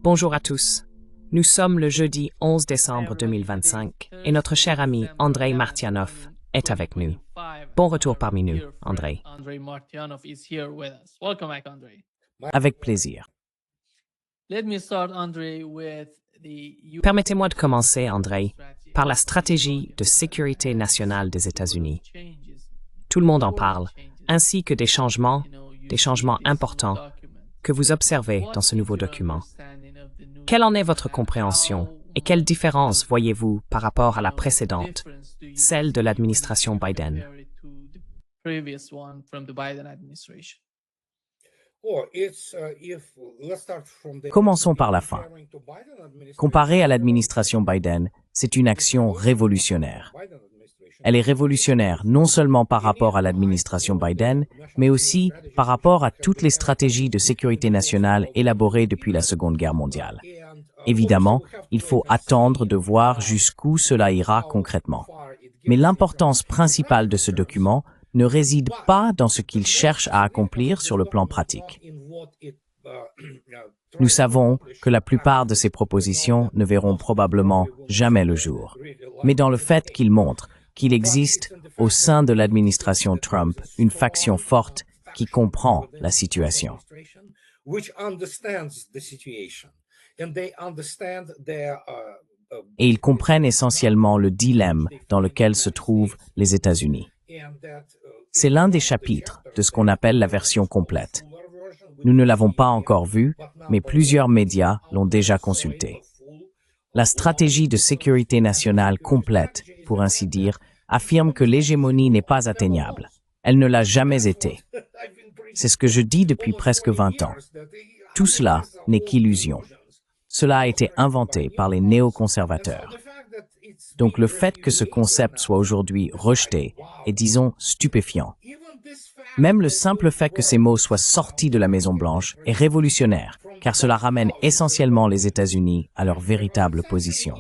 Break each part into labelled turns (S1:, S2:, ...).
S1: Bonjour à tous. Nous sommes le jeudi 11 décembre 2025 et notre cher ami Andrei Martianov est avec nous. Bon retour parmi nous, Andrei. Avec plaisir. Permettez-moi de commencer, Andrei, par la stratégie de sécurité nationale des États-Unis. Tout le monde en parle, ainsi que des changements importants que vous observez dans ce nouveau document. Quelle en est votre compréhension et quelle différence voyez-vous par rapport à la précédente, celle de l'administration Biden?
S2: Commençons par la fin. Comparé à l'administration Biden, c'est une action révolutionnaire. Elle est révolutionnaire non seulement par rapport à l'administration Biden, mais aussi par rapport à toutes les stratégies de sécurité nationale élaborées depuis la Seconde Guerre mondiale. Évidemment, il faut attendre de voir jusqu'où cela ira concrètement. Mais l'importance principale de ce document ne réside pas dans ce qu'il cherche à accomplir sur le plan pratique. Nous savons que la plupart de ces propositions ne verront probablement jamais le jour, mais dans le fait qu'il montre qu'il existe au sein de l'administration Trump une faction forte qui comprend la situation. Et ils comprennent essentiellement le dilemme dans lequel se trouvent les États-Unis. C'est l'un des chapitres de ce qu'on appelle la version complète. Nous ne l'avons pas encore vu, mais plusieurs médias l'ont déjà consulté. La stratégie de sécurité nationale complète, pour ainsi dire, affirme que l'hégémonie n'est pas atteignable. Elle ne l'a jamais été. C'est ce que je dis depuis presque 20 ans. Tout cela n'est qu'illusion. Cela a été inventé par les néoconservateurs. Donc le fait que ce concept soit aujourd'hui rejeté est, disons, stupéfiant. Même le simple fait que ces mots soient sortis de la Maison-Blanche est révolutionnaire, car cela ramène essentiellement les États-Unis à leur véritable position.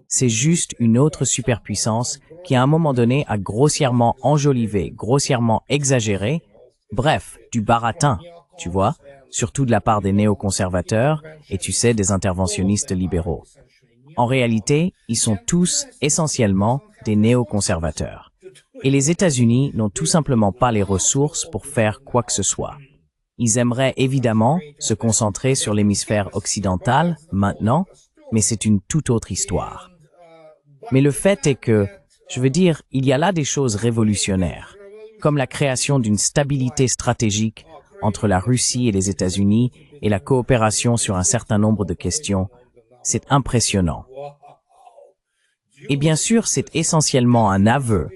S2: C'est juste une autre superpuissance qui à un moment donné a grossièrement enjolivé, grossièrement exagéré, bref, du baratin, tu vois, surtout de la part des néoconservateurs et tu sais, des interventionnistes libéraux. En réalité, ils sont tous essentiellement des néoconservateurs. Et les États-Unis n'ont tout simplement pas les ressources pour faire quoi que ce soit. Ils aimeraient évidemment se concentrer sur l'hémisphère occidental maintenant, mais c'est une toute autre histoire. Mais le fait est que, je veux dire, il y a là des choses révolutionnaires, comme la création d'une stabilité stratégique entre la Russie et les États-Unis et la coopération sur un certain nombre de questions. C'est impressionnant. Et bien sûr, c'est essentiellement un aveu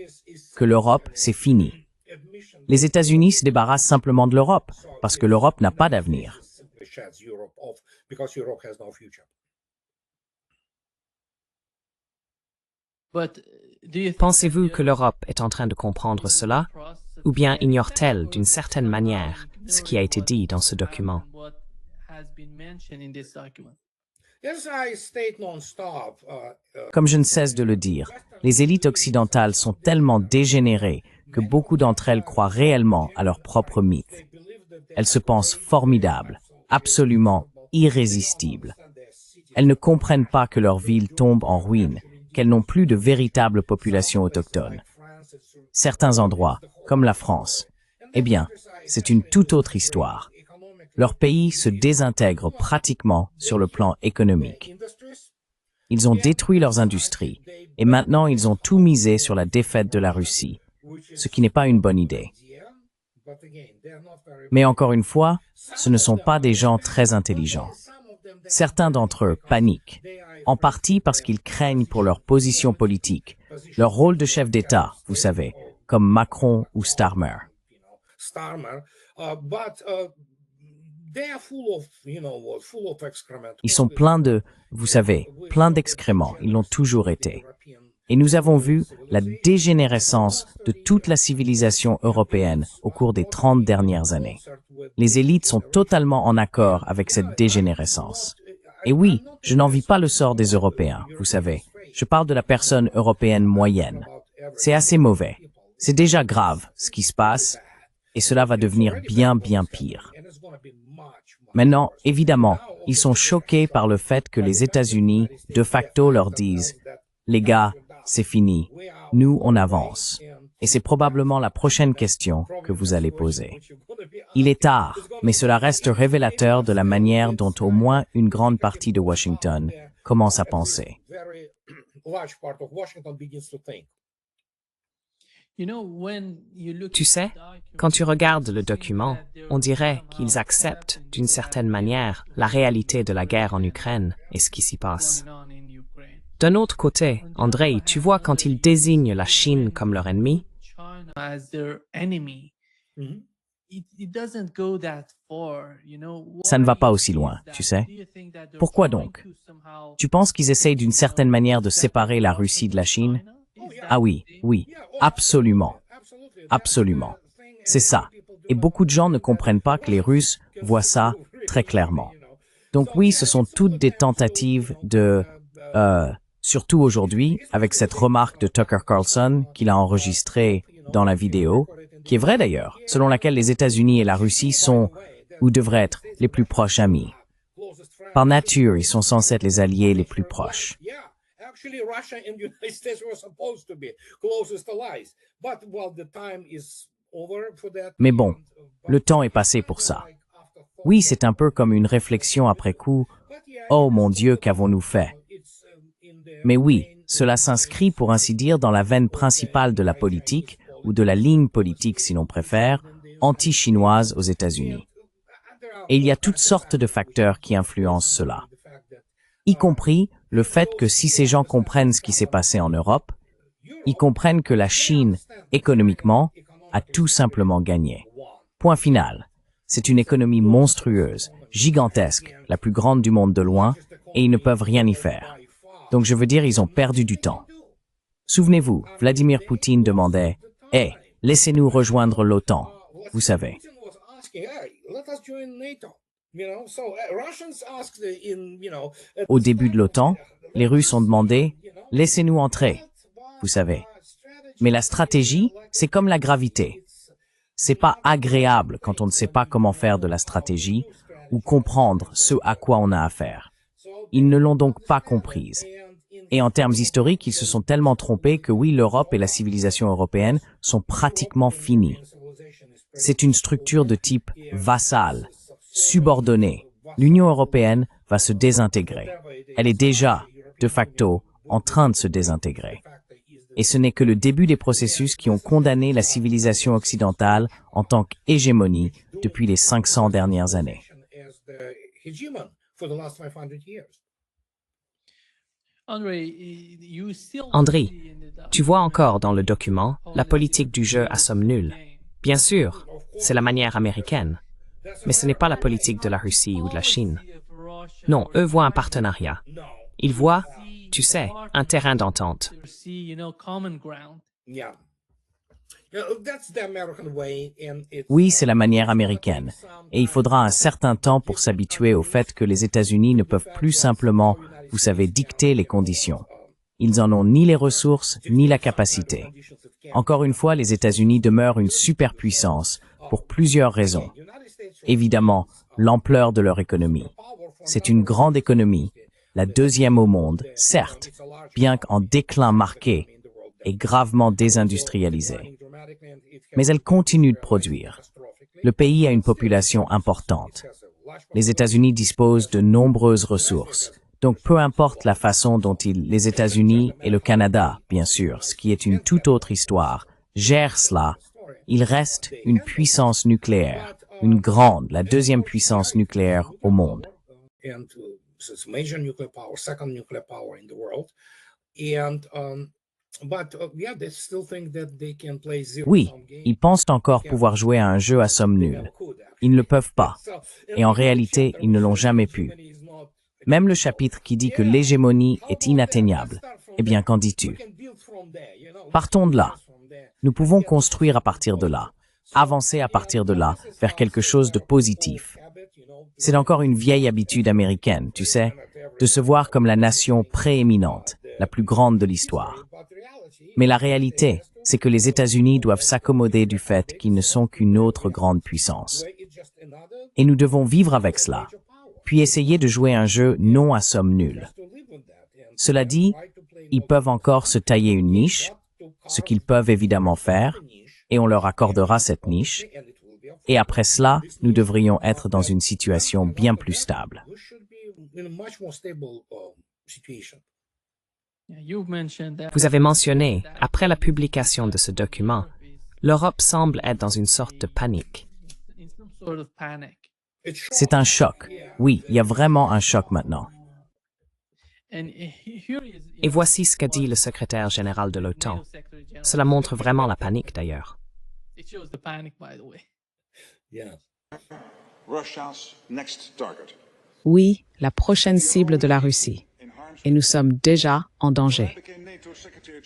S2: que l'Europe, c'est fini. Les États-Unis se débarrassent simplement de l'Europe, parce que l'Europe n'a pas d'avenir.
S1: Pensez-vous que l'Europe est en train de comprendre cela, ou bien ignore-t-elle d'une certaine manière ce qui a été dit dans ce document?
S2: Comme je ne cesse de le dire, les élites occidentales sont tellement dégénérées que beaucoup d'entre elles croient réellement à leur propre mythe. Elles se pensent formidables, absolument irrésistibles. Elles ne comprennent pas que leur ville tombe en ruine, qu'elles n'ont plus de véritable population autochtone. Certains endroits, comme la France, eh bien, c'est une toute autre histoire. Leur pays se désintègre pratiquement sur le plan économique. Ils ont détruit leurs industries et maintenant ils ont tout misé sur la défaite de la Russie, ce qui n'est pas une bonne idée. Mais encore une fois, ce ne sont pas des gens très intelligents. Certains d'entre eux paniquent, en partie parce qu'ils craignent pour leur position politique, leur rôle de chef d'État, vous savez, comme Macron ou Starmer. Ils sont pleins de, vous savez, pleins d'excréments, ils l'ont toujours été. Et nous avons vu la dégénérescence de toute la civilisation européenne au cours des 30 dernières années. Les élites sont totalement en accord avec cette dégénérescence. Et oui, je n'envie pas le sort des Européens, vous savez. Je parle de la personne européenne moyenne. C'est assez mauvais. C'est déjà grave ce qui se passe et cela va devenir bien pire. Maintenant, évidemment, ils sont choqués par le fait que les États-Unis, de facto, leur disent « Les gars, c'est fini, nous on avance ». Et c'est probablement la prochaine question que vous allez poser. Il est tard, mais cela reste révélateur de la manière dont au moins une grande partie de Washington commence à penser.
S1: Tu sais, quand tu regardes le document, on dirait qu'ils acceptent d'une certaine manière la réalité de la guerre en Ukraine et ce qui s'y passe. D'un autre côté, Andrei, tu vois quand ils désignent la Chine comme leur ennemi,
S2: ça ne va pas aussi loin, tu sais. Pourquoi donc? Tu penses qu'ils essayent d'une certaine manière de séparer la Russie de la Chine? Ah oui, absolument. Absolument. C'est ça. Et beaucoup de gens ne comprennent pas que les Russes voient ça très clairement. Donc oui, ce sont toutes des tentatives de... surtout aujourd'hui, avec cette remarque de Tucker Carlson qu'il a enregistrée dans la vidéo, qui est vraie d'ailleurs, selon laquelle les États-Unis et la Russie sont, ou devraient être, les plus proches amis. Par nature, ils sont censés être les alliés les plus proches. Mais bon, le temps est passé pour ça. Oui, c'est un peu comme une réflexion après coup. Oh mon Dieu, qu'avons-nous fait? Mais oui, cela s'inscrit pour ainsi dire dans la veine principale de la politique, ou de la ligne politique si l'on préfère, anti-chinoise aux États-Unis. Et il y a toutes sortes de facteurs qui influencent cela, y compris le fait que si ces gens comprennent ce qui s'est passé en Europe, ils comprennent que la Chine, économiquement, a tout simplement gagné. Point final. C'est une économie monstrueuse, gigantesque, la plus grande du monde de loin, et ils ne peuvent rien y faire. Donc je veux dire, ils ont perdu du temps. Souvenez-vous, Vladimir Poutine demandait « Hey, laissez-nous rejoindre l'OTAN », vous savez. Au début de l'OTAN, les Russes ont demandé « Laissez-nous entrer », vous savez. Mais la stratégie, c'est comme la gravité. C'est pas agréable quand on ne sait pas comment faire de la stratégie ou comprendre ce à quoi on a affaire. Ils ne l'ont donc pas comprise. Et en termes historiques, ils se sont tellement trompés que oui, l'Europe et la civilisation européenne sont pratiquement finies. C'est une structure de type vassal, subordonnée. L'Union européenne va se désintégrer. Elle est déjà, de facto, en train de se désintégrer. Et ce n'est que le début des processus qui ont condamné la civilisation occidentale en tant qu'hégémonie depuis les 500 dernières années.
S1: Andrei, tu vois encore dans le document la politique du jeu à somme nulle. Bien sûr, c'est la manière américaine, mais ce n'est pas la politique de la Russie ou de la Chine. Non, eux voient un partenariat. Ils voient, tu sais, un terrain d'entente.
S2: Oui, c'est la manière américaine, et il faudra un certain temps pour s'habituer au fait que les États-Unis ne peuvent plus simplement, vous savez, dicter les conditions. Ils en ont ni les ressources, ni la capacité. Encore une fois, les États-Unis demeurent une superpuissance, pour plusieurs raisons. Évidemment, l'ampleur de leur économie. C'est une grande économie, la deuxième au monde, certes, bien qu'en déclin marqué et gravement désindustrialisée. Mais elle continue de produire. Le pays a une population importante. Les États-Unis disposent de nombreuses ressources. Donc peu importe la façon dont les États-Unis et le Canada, bien sûr, ce qui est une toute autre histoire, gèrent cela, il reste une puissance nucléaire, une grande, la deuxième puissance nucléaire au monde. Oui, ils pensent encore pouvoir jouer à un jeu à somme nulle. Ils ne le peuvent pas. Et en réalité, ils ne l'ont jamais pu. Même le chapitre qui dit que l'hégémonie est inatteignable. Eh bien, qu'en dis-tu? Partons de là. Nous pouvons construire à partir de là, avancer à partir de là, vers quelque chose de positif. C'est encore une vieille habitude américaine, tu sais, de se voir comme la nation prééminente, la plus grande de l'histoire. Mais la réalité, c'est que les États-Unis doivent s'accommoder du fait qu'ils ne sont qu'une autre grande puissance. Et nous devons vivre avec cela, puis essayer de jouer un jeu non à somme nulle. Cela dit, ils peuvent encore se tailler une niche, ce qu'ils peuvent évidemment faire, et on leur accordera cette niche, et après cela, nous devrions être dans une situation bien plus stable.
S1: Vous avez mentionné, après la publication de ce document, l'Europe semble être dans une sorte de panique.
S2: C'est un choc. Oui, il y a vraiment un choc maintenant.
S1: Et voici ce qu'a dit le secrétaire général de l'OTAN. Cela montre vraiment la panique d'ailleurs.
S3: Oui, la prochaine cible de la Russie. Et nous sommes déjà en danger.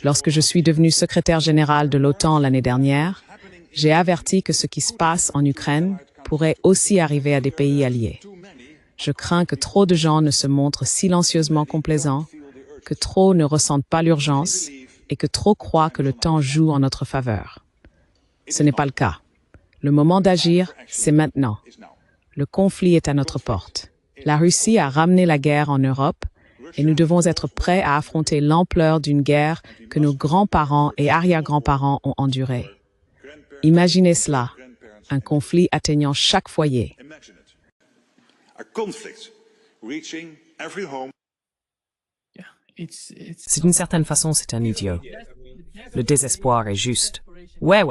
S3: Lorsque je suis devenu secrétaire général de l'OTAN l'année dernière, j'ai averti que ce qui se passe en Ukraine pourrait aussi arriver à des pays alliés. Je crains que trop de gens ne se montrent silencieusement complaisants, que trop ne ressentent pas l'urgence et que trop croient que le temps joue en notre faveur. Ce n'est pas le cas. Le moment d'agir, c'est maintenant. Le conflit est à notre porte. La Russie a ramené la guerre en Europe et nous devons être prêts à affronter l'ampleur d'une guerre que nos grands-parents et arrière-grands-parents ont endurée. Imaginez cela, un conflit atteignant chaque foyer.
S1: C'est d'une certaine façon, c'est un idiot. Le désespoir est juste. Ouais.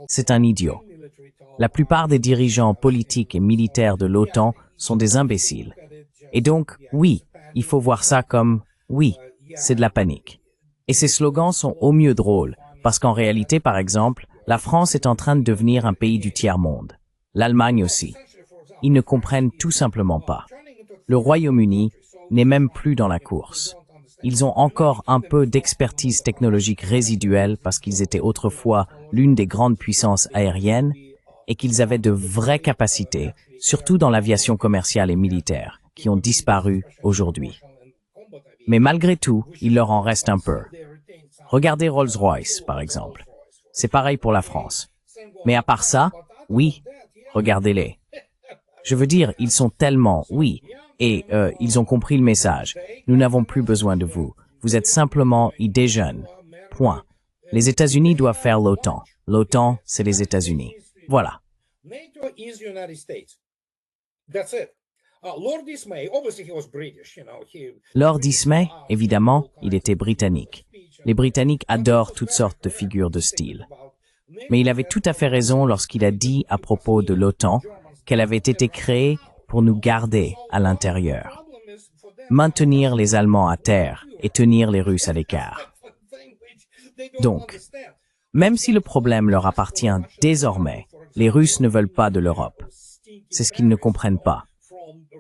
S2: C'est un idiot. La plupart des dirigeants politiques et militaires de l'OTAN sont des imbéciles. Et donc, oui, il faut voir ça comme « oui, c'est de la panique ». Et ces slogans sont au mieux drôles, parce qu'en réalité, par exemple, la France est en train de devenir un pays du tiers-monde. L'Allemagne aussi. Ils ne comprennent tout simplement pas. Le Royaume-Uni n'est même plus dans la course. Ils ont encore un peu d'expertise technologique résiduelle parce qu'ils étaient autrefois l'une des grandes puissances aériennes et qu'ils avaient de vraies capacités, surtout dans l'aviation commerciale et militaire, qui ont disparu aujourd'hui. Mais malgré tout, il leur en reste un peu. Regardez Rolls-Royce, par exemple. C'est pareil pour la France. Mais à part ça, oui, regardez-les. Je veux dire, ils sont tellement, oui, et ils ont compris le message. Nous n'avons plus besoin de vous. Vous êtes simplement des jeunes. Point. Les États-Unis doivent faire l'OTAN. L'OTAN, c'est les États-Unis. Voilà. Lord Ismay, évidemment, il était britannique. Les Britanniques adorent toutes sortes de figures de style. Mais il avait tout à fait raison lorsqu'il a dit à propos de l'OTAN qu'elle avait été créée pour nous garder à l'intérieur, maintenir les Allemands à terre et tenir les Russes à l'écart. Donc, même si le problème leur appartient désormais, les Russes ne veulent pas de l'Europe. C'est ce qu'ils ne comprennent pas.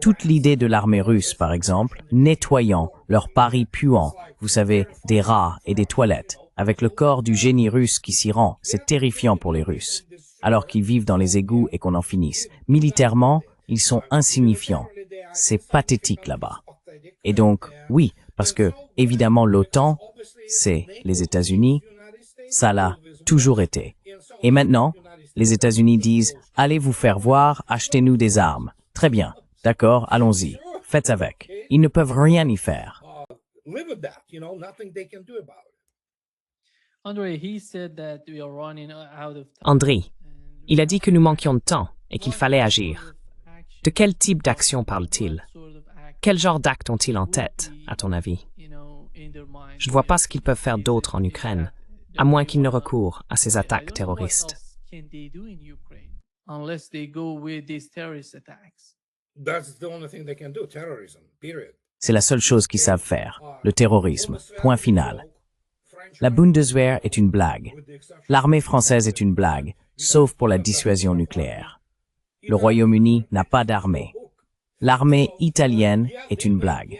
S2: Toute l'idée de l'armée russe, par exemple, nettoyant leurs paris puants, vous savez, des rats et des toilettes, avec le corps du génie russe qui s'y rend, c'est terrifiant pour les Russes. Alors qu'ils vivent dans les égouts et qu'on en finisse. Militairement, ils sont insignifiants. C'est pathétique là-bas. Et donc, oui, parce que, évidemment, l'OTAN, c'est les États-Unis, ça l'a toujours été. Et maintenant, les États-Unis disent « Allez vous faire voir, achetez-nous des armes. » Très bien, d'accord, allons-y, faites avec. Ils ne peuvent rien y faire.
S1: André, il a dit que nous manquions de temps et qu'il fallait agir. De quel type d'action parle-t-il? Quel genre d'actes ont-ils en tête, à ton avis? Je ne vois pas ce qu'ils peuvent faire d'autre en Ukraine, à moins qu'ils ne recourent à ces attaques terroristes.
S2: C'est la seule chose qu'ils savent faire, le terrorisme, point final. La Bundeswehr est une blague. L'armée française est une blague, sauf pour la dissuasion nucléaire. Le Royaume-Uni n'a pas d'armée. L'armée italienne est une blague.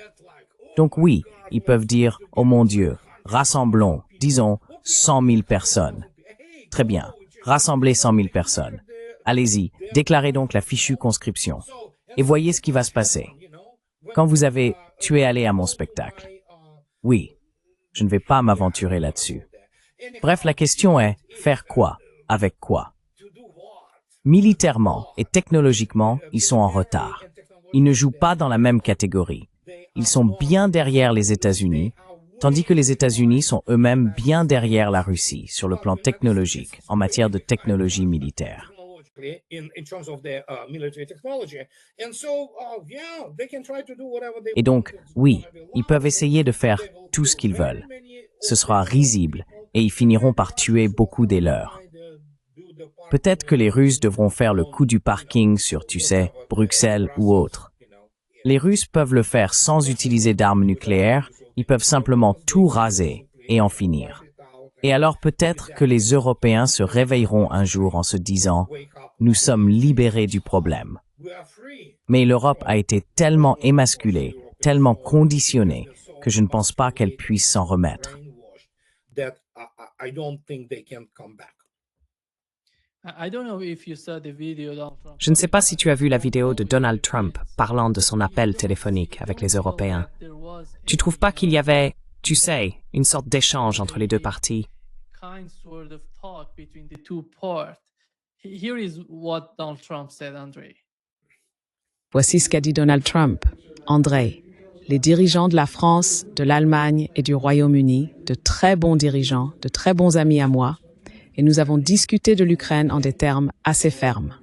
S2: Donc oui, ils peuvent dire « Oh mon Dieu, rassemblons, disons, 100 000 personnes. » Très bien, rassemblez 100 000 personnes. Allez-y, déclarez donc la fichue conscription. Et voyez ce qui va se passer. Quand vous avez « Tu es allé à mon spectacle ». Oui, Je ne vais pas m'aventurer là-dessus. Bref, la question est, faire quoi? Avec quoi? Militairement et technologiquement, ils sont en retard. Ils ne jouent pas dans la même catégorie. Ils sont bien derrière les États-Unis, tandis que les États-Unis sont eux-mêmes bien derrière la Russie sur le plan technologique, en matière de technologie militaire. Et donc, oui, ils peuvent essayer de faire tout ce qu'ils veulent. Ce sera risible et ils finiront par tuer beaucoup des leurs. Peut-être que les Russes devront faire le coup du parking sur, tu sais, Bruxelles ou autre. Les Russes peuvent le faire sans utiliser d'armes nucléaires, ils peuvent simplement tout raser et en finir. Et alors peut-être que les Européens se réveilleront un jour en se disant « Nous sommes libérés du problème ». Mais l'Europe a été tellement émasculée, tellement conditionnée, que je ne pense pas qu'elle puisse s'en remettre.
S1: Je ne sais pas si tu as vu la vidéo de Donald Trump parlant de son appel téléphonique avec les Européens. Tu trouves pas qu'il y avait, tu sais, une sorte d'échange entre les deux parties?
S3: Voici ce qu'a dit Donald Trump. André, les dirigeants de la France, de l'Allemagne et du Royaume-Uni, de très bons dirigeants, de très bons amis à moi, et nous avons discuté de l'Ukraine en des termes assez fermes.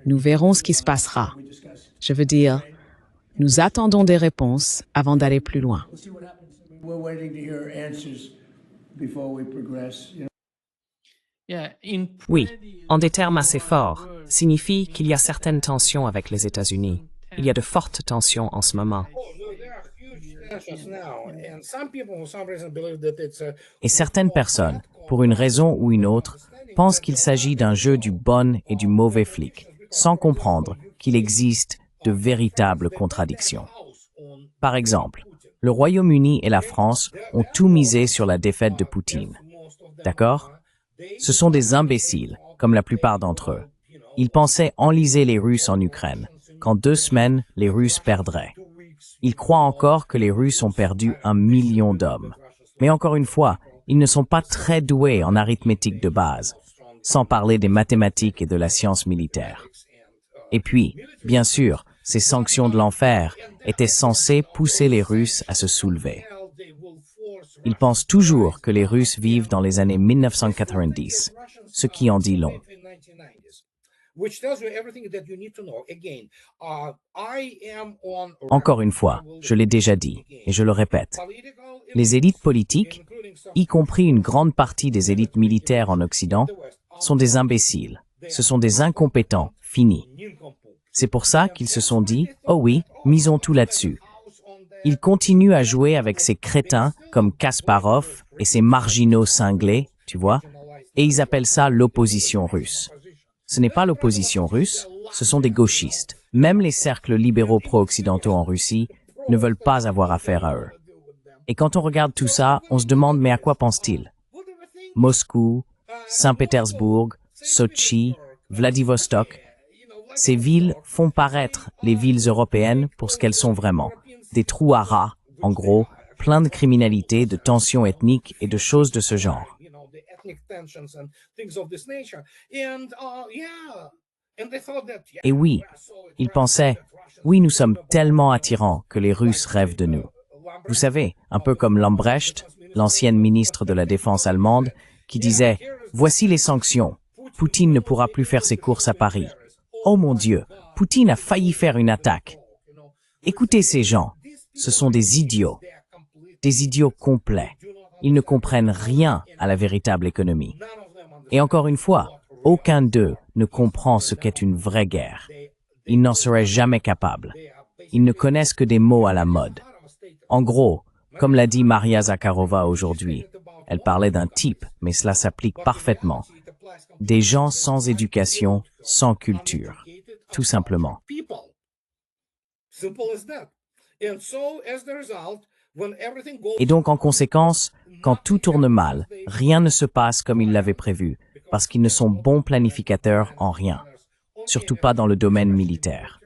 S3: Nous verrons ce qui se passera. Je veux dire, nous attendons des réponses avant d'aller plus loin.
S1: Oui, en des termes assez forts, signifie qu'il y a certaines tensions avec les États-Unis. Il y a de fortes tensions en ce moment.
S2: Et certaines personnes, pour une raison ou une autre, pensent qu'il s'agit d'un jeu du bon et du mauvais flic, sans comprendre qu'il existe de véritables contradictions. Par exemple, le Royaume-Uni et la France ont tout misé sur la défaite de Poutine. D'accord? Ce sont des imbéciles, comme la plupart d'entre eux. Ils pensaient enliser les Russes en Ukraine, qu'en 2 semaines, les Russes perdraient. Ils croient encore que les Russes ont perdu 1 million d'hommes. Mais encore une fois, ils ne sont pas très doués en arithmétique de base, sans parler des mathématiques et de la science militaire. Et puis, bien sûr, ces sanctions de l'enfer étaient censées pousser les Russes à se soulever. Ils pensent toujours que les Russes vivent dans les années 1990, ce qui en dit long. Encore une fois, je l'ai déjà dit, et je le répète, les élites politiques, y compris une grande partie des élites militaires en Occident, sont des imbéciles. Ce sont des incompétents, finis. C'est pour ça qu'ils se sont dit « Oh oui, misons tout là-dessus ». Ils continuent à jouer avec ces crétins comme Kasparov et ces marginaux cinglés, tu vois, et ils appellent ça l'opposition russe. Ce n'est pas l'opposition russe, ce sont des gauchistes. Même les cercles libéraux pro-occidentaux en Russie ne veulent pas avoir affaire à eux. Et quand on regarde tout ça, on se demande mais à quoi pensent-ils? Moscou, Saint-Pétersbourg, Sochi, Vladivostok, ces villes font paraître les villes européennes pour ce qu'elles sont vraiment. Des trous à rats, en gros, plein de criminalité, de tensions ethniques et de choses de ce genre. Et oui, ils pensaient, oui, nous sommes tellement attirants que les Russes rêvent de nous. Vous savez, un peu comme Lambrecht, l'ancienne ministre de la Défense allemande, qui disait « Voici les sanctions. Poutine ne pourra plus faire ses courses à Paris. Oh mon Dieu, Poutine a failli faire une attaque. » Écoutez ces gens, ce sont des idiots complets. Ils ne comprennent rien à la véritable économie. Et encore une fois, aucun d'eux ne comprend ce qu'est une vraie guerre. Ils n'en seraient jamais capables. Ils ne connaissent que des mots à la mode. En gros, comme l'a dit Maria Zakharova aujourd'hui, elle parlait d'un type, mais cela s'applique parfaitement. Des gens sans éducation, sans culture, tout simplement. Et donc, en conséquence, quand tout tourne mal, rien ne se passe comme ils l'avaient prévu, parce qu'ils ne sont bons planificateurs en rien, surtout pas dans le domaine militaire.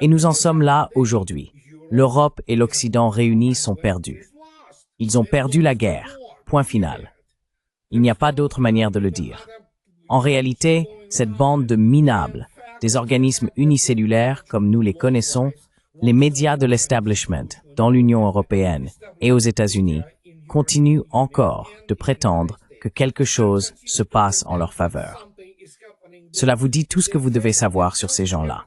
S2: Et nous en sommes là aujourd'hui. L'Europe et l'Occident réunis sont perdus. Ils ont perdu la guerre. Point final. Il n'y a pas d'autre manière de le dire. En réalité, cette bande de minables, des organismes unicellulaires comme nous les connaissons, les médias de l'establishment dans l'Union européenne et aux États-Unis continuent encore de prétendre que quelque chose se passe en leur faveur. Cela vous dit tout ce que vous devez savoir sur ces gens-là.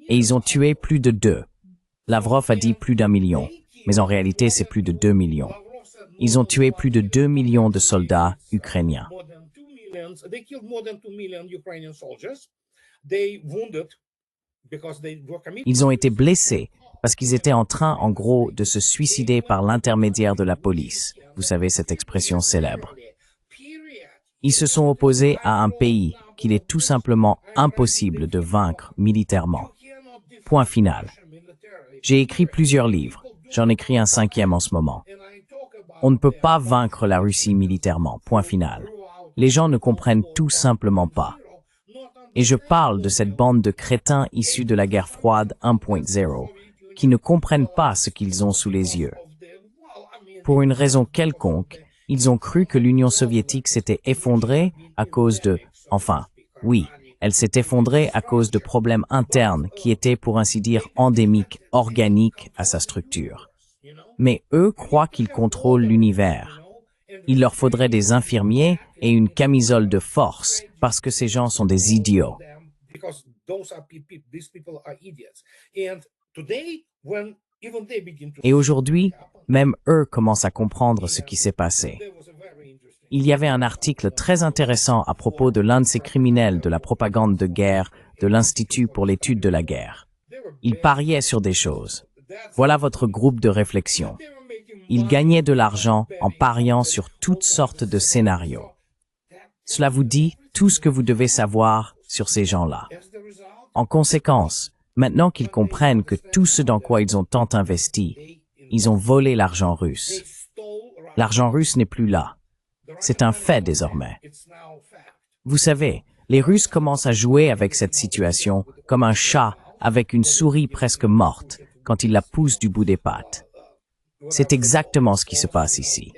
S2: Et ils ont tué plus de 2. Lavrov a dit plus d'1 million, mais en réalité c'est plus de 2 millions. Ils ont tué plus de 2 millions de soldats ukrainiens. Ils ont été blessés parce qu'ils étaient en train, en gros, de se suicider par l'intermédiaire de la police. Vous savez cette expression célèbre. Ils se sont opposés à un pays qu'il est tout simplement impossible de vaincre militairement. Point final. J'ai écrit plusieurs livres. J'en écris un 5e en ce moment. On ne peut pas vaincre la Russie militairement. Point final. Les gens ne comprennent tout simplement pas. Et je parle de cette bande de crétins issus de la guerre froide 1.0 qui ne comprennent pas ce qu'ils ont sous les yeux. Pour une raison quelconque, ils ont cru que l'Union soviétique s'était effondrée à cause de... Enfin, oui, elle s'est effondrée à cause de problèmes internes qui étaient, pour ainsi dire, endémiques, organiques à sa structure. Mais eux croient qu'ils contrôlent l'univers. Il leur faudrait des infirmiers et une camisole de force parce que ces gens sont des idiots. Et aujourd'hui, même eux commencent à comprendre ce qui s'est passé. Il y avait un article très intéressant à propos de l'un de ces criminels de la propagande de guerre de l'Institut pour l'étude de la guerre. Il pariait sur des choses. Voilà votre groupe de réflexion. Il gagnait de l'argent en pariant sur toutes sortes de scénarios. Cela vous dit tout ce que vous devez savoir sur ces gens-là. En conséquence, maintenant qu'ils comprennent que tout ce dans quoi ils ont tant investi, ils ont volé l'argent russe. L'argent russe n'est plus là. C'est un fait désormais. Vous savez, les Russes commencent à jouer avec cette situation comme un chat avec une souris presque morte quand il la pousse du bout des pattes. C'est exactement ce qui se passe ici.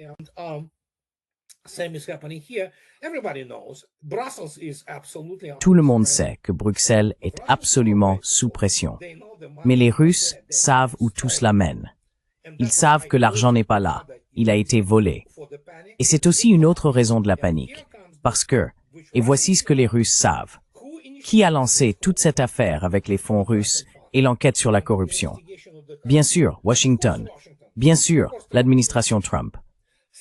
S2: Tout le monde sait que Bruxelles est absolument sous pression. Mais les Russes savent où tout cela mène. Ils savent que l'argent n'est pas là. Il a été volé. Et c'est aussi une autre raison de la panique. Parce que, et voici ce que les Russes savent. Qui a lancé toute cette affaire avec les fonds russes et l'enquête sur la corruption? Bien sûr, Washington. Bien sûr, l'administration Trump.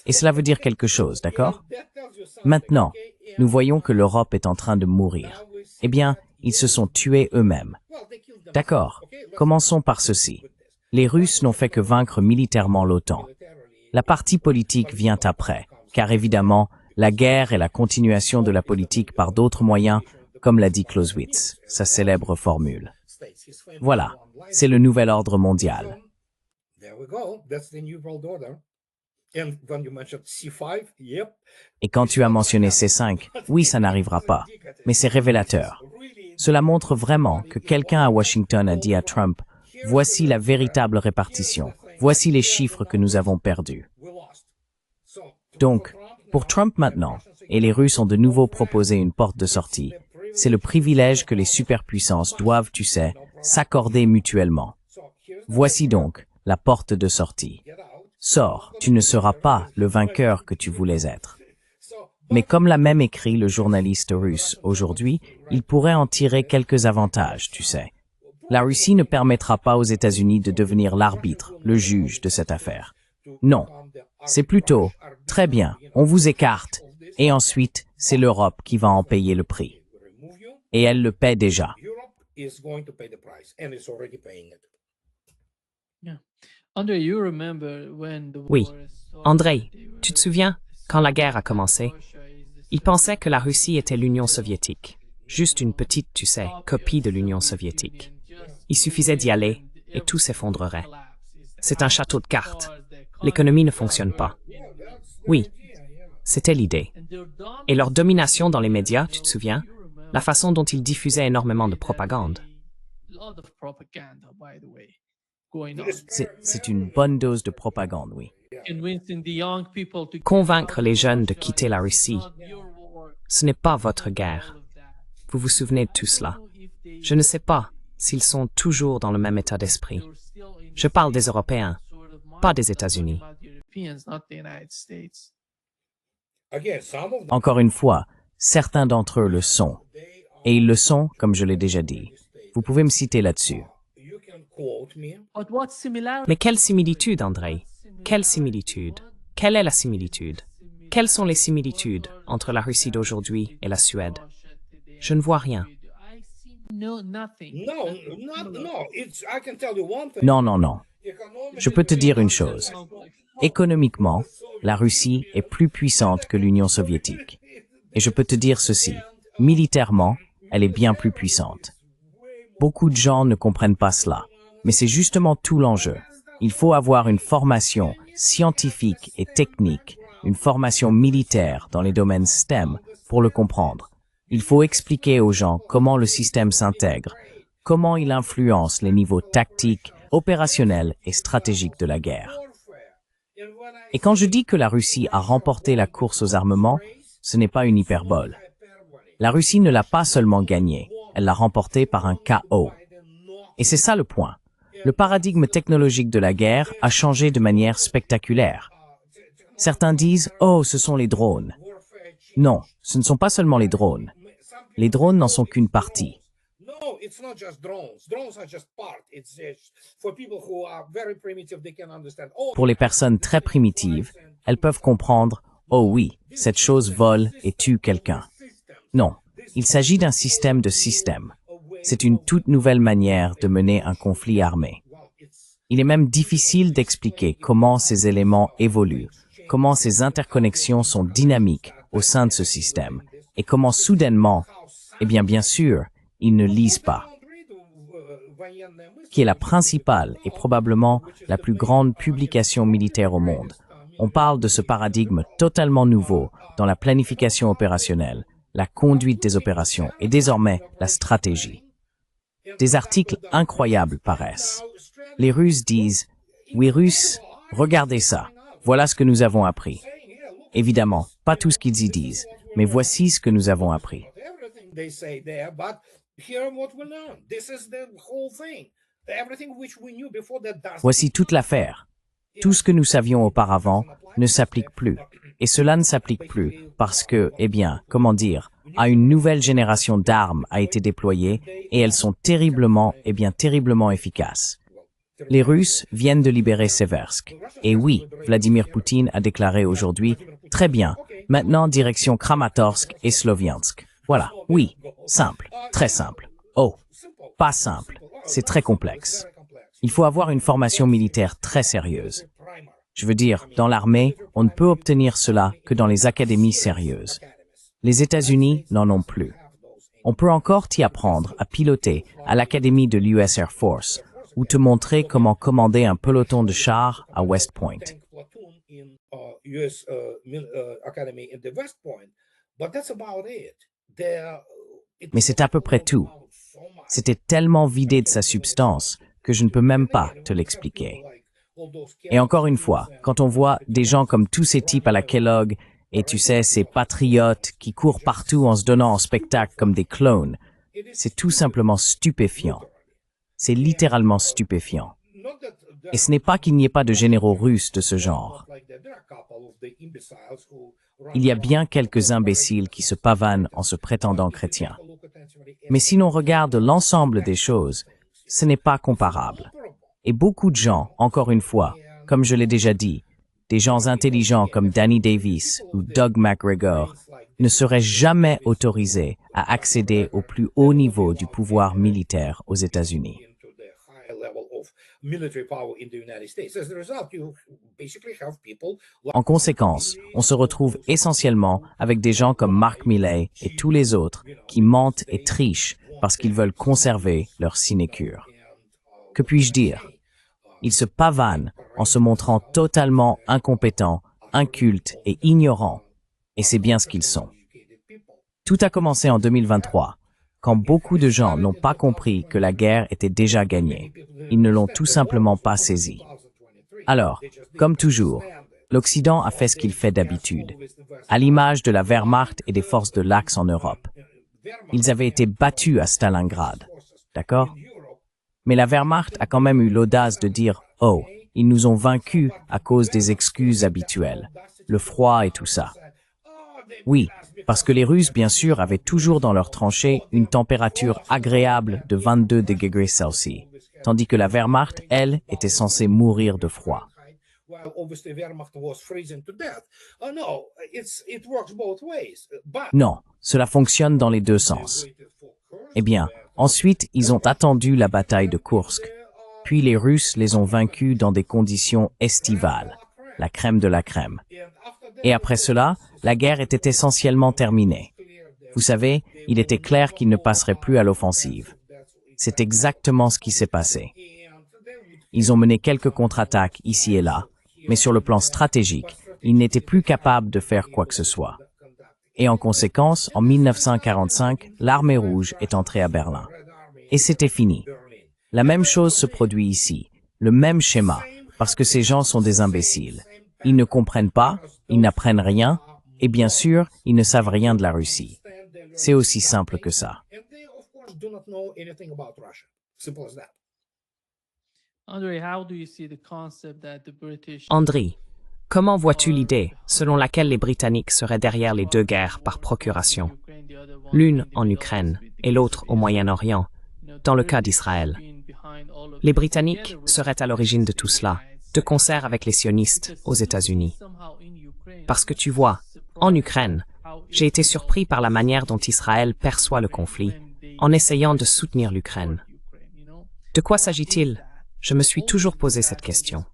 S2: Et cela veut dire quelque chose, d'accord? Maintenant, nous voyons que l'Europe est en train de mourir. Eh bien, ils se sont tués eux-mêmes. D'accord, commençons par ceci. Les Russes n'ont fait que vaincre militairement l'OTAN. La partie politique vient après, car évidemment, la guerre est la continuation de la politique par d'autres moyens, comme l'a dit Clausewitz, sa célèbre formule. Voilà, c'est le nouvel ordre mondial. Et quand tu as mentionné C5, oui, ça n'arrivera pas, mais c'est révélateur. Cela montre vraiment que quelqu'un à Washington a dit à Trump, voici la véritable répartition, voici les chiffres que nous avons perdus. Donc, pour Trump maintenant, et les Russes ont de nouveau proposé une porte de sortie, c'est le privilège que les superpuissances doivent, tu sais, s'accorder mutuellement. Voici donc la porte de sortie. Sors, tu ne seras pas le vainqueur que tu voulais être. Mais comme l'a même écrit le journaliste russe aujourd'hui, il pourrait en tirer quelques avantages, tu sais. La Russie ne permettra pas aux États-Unis de devenir l'arbitre, le juge de cette affaire. Non, c'est plutôt, très bien, on vous écarte, et ensuite, c'est l'Europe qui va en payer le prix. Et elle le paie déjà.
S1: Oui. Andrei, tu te souviens, quand la guerre a commencé, ils pensaient que la Russie était l'Union soviétique. Juste une petite, tu sais, copie de l'Union soviétique. Il suffisait d'y aller et tout s'effondrerait. C'est un château de cartes. L'économie ne fonctionne pas. Oui, c'était l'idée. Et leur domination dans les médias, tu te souviens, la façon dont ils diffusaient énormément de propagande.
S2: C'est une bonne dose de propagande, oui.
S1: Convaincre les jeunes de quitter la Russie, ce n'est pas votre guerre. Vous vous souvenez de tout cela. Je ne sais pas s'ils sont toujours dans le même état d'esprit. Je parle des Européens, pas des États-Unis.
S2: Encore une fois, certains d'entre eux le sont. Et ils le sont, comme je l'ai déjà dit. Vous pouvez me citer là-dessus.
S1: Mais quelle similitude, Andrei? Quelle similitude? Quelle est la similitude? Quelles sont les similitudes entre la Russie d'aujourd'hui et la Suède? Je ne vois rien.
S2: Non, non, non. Je peux te dire une chose. Économiquement, la Russie est plus puissante que l'Union soviétique. Et je peux te dire ceci. Militairement, elle est bien plus puissante. Beaucoup de gens ne comprennent pas cela. Mais c'est justement tout l'enjeu. Il faut avoir une formation scientifique et technique, une formation militaire dans les domaines STEM pour le comprendre. Il faut expliquer aux gens comment le système s'intègre, comment il influence les niveaux tactiques, opérationnels et stratégiques de la guerre. Et quand je dis que la Russie a remporté la course aux armements, ce n'est pas une hyperbole. La Russie ne l'a pas seulement gagnée, elle l'a remportée par un KO. Et c'est ça le point. Le paradigme technologique de la guerre a changé de manière spectaculaire. Certains disent « Oh, ce sont les drones ». Non, ce ne sont pas seulement les drones. Les drones n'en sont qu'une partie. Pour les personnes très primitives, elles peuvent comprendre « Oh oui, cette chose vole et tue quelqu'un ». Non, il s'agit d'un système de systèmes. C'est une toute nouvelle manière de mener un conflit armé. Il est même difficile d'expliquer comment ces éléments évoluent, comment ces interconnexions sont dynamiques au sein de ce système, et comment soudainement, eh bien sûr, ils ne lisent pas. Qui est la principale et probablement la plus grande publication militaire au monde. On parle de ce paradigme totalement nouveau dans la planification opérationnelle, la conduite des opérations et désormais la stratégie. Des articles incroyables paraissent. Les Russes disent « Oui, Russes, regardez ça, voilà ce que nous avons appris. » Évidemment, pas tout ce qu'ils y disent, mais voici ce que nous avons appris. Voici toute l'affaire. Tout ce que nous savions auparavant ne s'applique plus. Et cela ne s'applique plus parce que, comment dire, une nouvelle génération d'armes a été déployée et elles sont terriblement efficaces. Les Russes viennent de libérer Seversk. Et oui, Vladimir Poutine a déclaré aujourd'hui, très bien, maintenant direction Kramatorsk et Sloviansk. Voilà, oui, simple, très simple. Oh, pas simple, c'est très complexe. Il faut avoir une formation militaire très sérieuse. Je veux dire, dans l'armée, on ne peut obtenir cela que dans les académies sérieuses. Les États-Unis n'en ont plus. On peut encore t'y apprendre à piloter à l'académie de l'US Air Force ou te montrer comment commander un peloton de chars à West Point. Mais c'est à peu près tout. C'était tellement vidé de sa substance que je ne peux même pas te l'expliquer. Et encore une fois, quand on voit des gens comme tous ces types à la Kellogg, et tu sais, ces patriotes qui courent partout en se donnant en spectacle comme des clones, c'est tout simplement stupéfiant. C'est littéralement stupéfiant. Et ce n'est pas qu'il n'y ait pas de généraux russes de ce genre. Il y a bien quelques imbéciles qui se pavanent en se prétendant chrétiens. Mais si l'on regarde l'ensemble des choses, ce n'est pas comparable. Et beaucoup de gens, encore une fois, comme je l'ai déjà dit, des gens intelligents comme Danny Davis ou Doug McGregor, ne seraient jamais autorisés à accéder au plus haut niveau du pouvoir militaire aux États-Unis. En conséquence, on se retrouve essentiellement avec des gens comme Mark Milley et tous les autres qui mentent et trichent parce qu'ils veulent conserver leur sinécure. Que puis-je dire? Ils se pavanent en se montrant totalement incompétents, incultes et ignorants. Et c'est bien ce qu'ils sont. Tout a commencé en 2023, quand beaucoup de gens n'ont pas compris que la guerre était déjà gagnée. Ils ne l'ont tout simplement pas saisi. Alors, comme toujours, L'Occident a fait ce qu'il fait d'habitude, à l'image de la Wehrmacht et des forces de l'Axe en Europe. Ils avaient été battus à Stalingrad, d'accord? Mais la Wehrmacht a quand même eu l'audace de dire « Oh, ils nous ont vaincus à cause des excuses habituelles, le froid et tout ça. » Oui, parce que les Russes, bien sûr, avaient toujours dans leurs tranchées une température agréable de 22 degrés Celsius, tandis que la Wehrmacht, elle, était censée mourir de froid. Non, cela fonctionne dans les deux sens. Eh bien, ensuite, ils ont attendu la bataille de Koursk, puis les Russes les ont vaincus dans des conditions estivales, la crème de la crème. Et après cela, la guerre était essentiellement terminée. Vous savez, il était clair qu'ils ne passeraient plus à l'offensive. C'est exactement ce qui s'est passé. Ils ont mené quelques contre-attaques ici et là, mais sur le plan stratégique, ils n'étaient plus capables de faire quoi que ce soit. Et en conséquence, en 1945, l'armée rouge est entrée à Berlin. Et c'était fini. La même chose se produit ici, le même schéma, parce que ces gens sont des imbéciles. Ils ne comprennent pas, ils n'apprennent rien, et bien sûr, ils ne savent rien de la Russie. C'est aussi simple que ça.
S1: Andriy, comment vois-tu l'idée selon laquelle les Britanniques seraient derrière les deux guerres par procuration, l'une en Ukraine et l'autre au Moyen-Orient, dans le cas d'Israël? Les Britanniques seraient à l'origine de tout cela, de concert avec les sionistes aux États-Unis. Parce que tu vois, en Ukraine, j'ai été surpris par la manière dont Israël perçoit le conflit, en essayant de soutenir l'Ukraine. De quoi s'agit-il? Je me suis toujours posé cette question.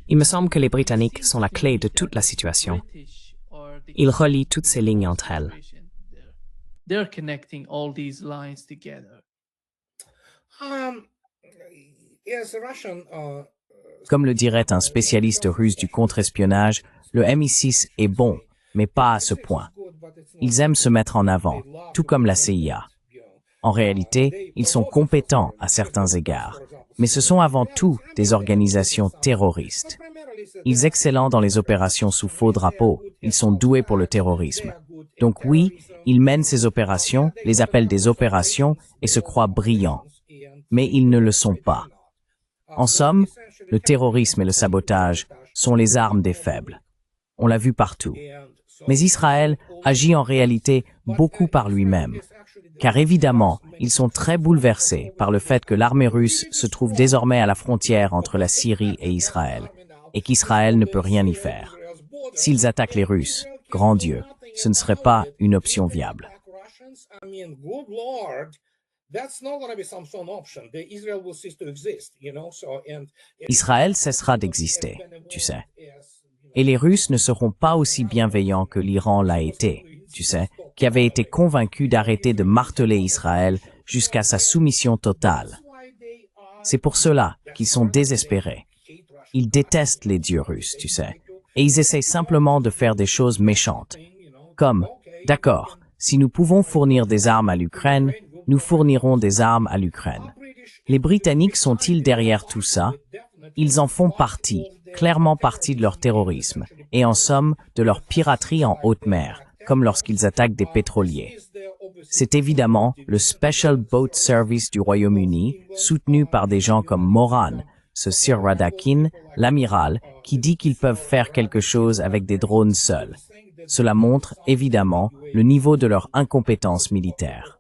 S1: Il me semble que les Britanniques sont la clé de toute la situation. Ils relient toutes ces lignes entre elles.
S2: Comme le dirait un spécialiste russe du contre-espionnage, le MI6 est bon, mais pas à ce point. Ils aiment se mettre en avant, tout comme la CIA. En réalité, ils sont compétents à certains égards, mais ce sont avant tout des organisations terroristes. Ils excellent dans les opérations sous faux drapeau, ils sont doués pour le terrorisme. Donc oui, ils mènent ces opérations, les appellent des opérations et se croient brillants. Mais ils ne le sont pas. En somme, le terrorisme et le sabotage sont les armes des faibles. On l'a vu partout. Mais Israël agit en réalité beaucoup par lui-même. Car évidemment, ils sont très bouleversés par le fait que l'armée russe se trouve désormais à la frontière entre la Syrie et Israël, et qu'Israël ne peut rien y faire. S'ils attaquent les Russes, grand Dieu, ce ne serait pas une option viable. Israël cessera d'exister, tu sais. Et les Russes ne seront pas aussi bienveillants que l'Iran l'a été, tu sais, qui avait été convaincu d'arrêter de marteler Israël jusqu'à sa soumission totale. C'est pour cela qu'ils sont désespérés. Ils détestent les dieux russes, tu sais, et ils essayent simplement de faire des choses méchantes. Comme, d'accord, si nous pouvons fournir des armes à l'Ukraine, nous fournirons des armes à l'Ukraine. Les Britanniques sont-ils derrière tout ça? Ils en font partie, clairement partie de leur terrorisme, et en somme, de leur piraterie en haute mer, comme lorsqu'ils attaquent des pétroliers. C'est évidemment le Special Boat Service du Royaume-Uni, soutenu par des gens comme Moran, ce Sir Radakin, l'amiral, qui dit qu'ils peuvent faire quelque chose avec des drones seuls. Cela montre, évidemment, le niveau de leur incompétence militaire.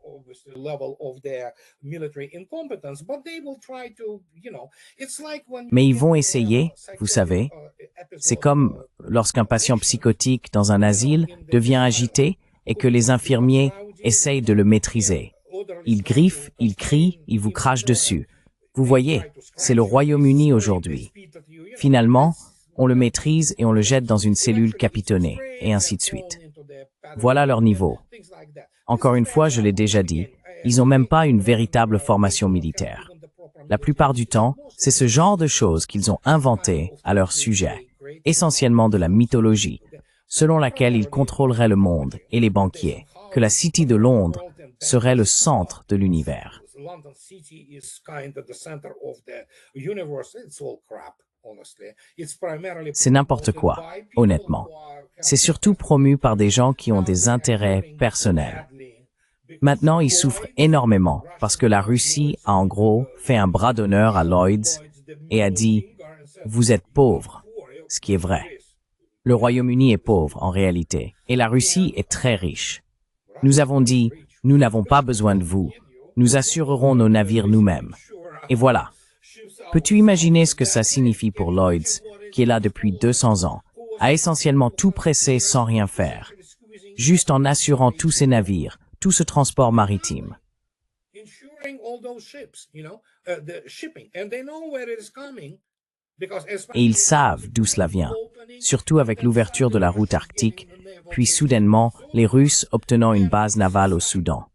S2: Mais ils vont essayer, vous savez. C'est comme lorsqu'un patient psychotique dans un asile devient agité et que les infirmiers essayent de le maîtriser. Ils griffent, ils crient, ils vous crachent dessus. Vous voyez, c'est le Royaume-Uni aujourd'hui. Finalement, on le maîtrise et on le jette dans une cellule capitonnée, et ainsi de suite. Voilà leur niveau. Encore une fois, je l'ai déjà dit, ils n'ont même pas une véritable formation militaire. La plupart du temps, c'est ce genre de choses qu'ils ont inventé à leur sujet, essentiellement de la mythologie, selon laquelle ils contrôleraient le monde et les banquiers, que la City de Londres serait le centre de l'univers. C'est n'importe quoi, honnêtement. C'est surtout promu par des gens qui ont des intérêts personnels. Maintenant, ils souffrent énormément parce que la Russie a en gros fait un bras d'honneur à Lloyds et a dit « Vous êtes pauvres », ce qui est vrai. Le Royaume-Uni est pauvre en réalité et la Russie est très riche. Nous avons dit « Nous n'avons pas besoin de vous, nous assurerons nos navires nous-mêmes ». Et voilà. Peux-tu imaginer ce que ça signifie pour Lloyds, qui est là depuis 200 ans, a essentiellement tout pressé sans rien faire, juste en assurant tous ses navires, tout ce transport maritime. Et ils savent d'où cela vient, surtout avec l'ouverture de la route arctique, puis soudainement, les Russes obtenant une base navale au Soudan.